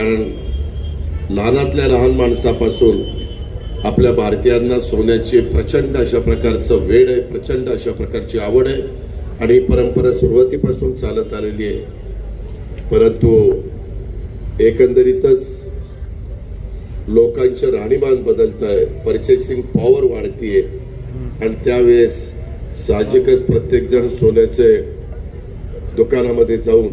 कारण लहानातल्या लहान माणसापासून आपल्या भारतीयांना सोन्याची प्रचंड अशा प्रकारचं वेड आहे, प्रचंड अशा प्रकारची आवड आहे आणि ही परंपरा सुरुवातीपासून चालत आलेली आहे. परंतु एकंदरीतच लोकांचे राहणीमान बदलत आहे, परचेसिंग पॉवर वाढतीये आणि त्यावेळेस साहजिकच प्रत्येक जण सोन्याचे दुकानामध्ये जाऊन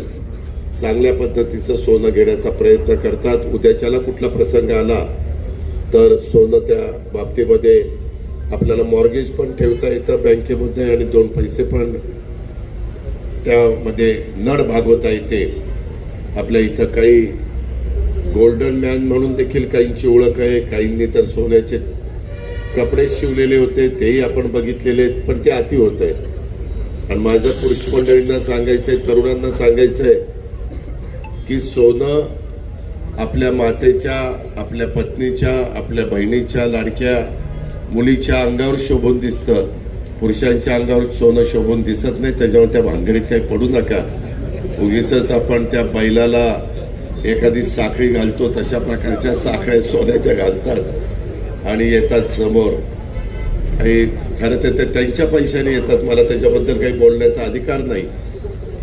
चांगल्या पद्धतीचं सोनं घेण्याचा प्रयत्न करतात. उद्याच्याला कुठला प्रसंग आला तर सोनं त्या बाबतीमध्ये आपल्याला मॉर्गेज पण ठेवता येतं बँकेमध्ये आणि 2 पैसे पण त्यामध्ये नड भागवता येते. आपल्या इथं काही गोल्डन मॅन म्हणून देखील काहींची ओळख आहे. काहींनी तर सोन्याचे कपडे शिवलेले होते, तेही आपण बघितलेले आहेत, पण ते अति होत आहे. आणि माझ्या पुरुष मंडळींना सांगायचंय, तरुणांना सांगायचंय की सोनं आपल्या मातेच्या, आपल्या पत्नीच्या, आपल्या बहिणीच्या, लाडक्या मुलीच्या अंगावर शोभून दिसतं. पुरुषांच्या अंगावर सोनं शोभून दिसत नाही. त्याच्यामुळे त्या भानगडीत काही पडू नका. उगीच आपण त्या बैलाला एखादी साखळी घालतो तशा प्रकारच्या साखळ्या सोन्याच्या घालतात आणि येतात समोर. काही खरं तर ते त्यांच्या पैशाने येतात, मला त्याच्याबद्दल काही बोलण्याचा अधिकार नाही.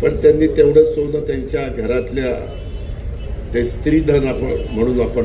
पण त्यांनी तेवढं सोनं त्यांच्या घरातल्या ते स्त्रीधन आपण म्हणून आपण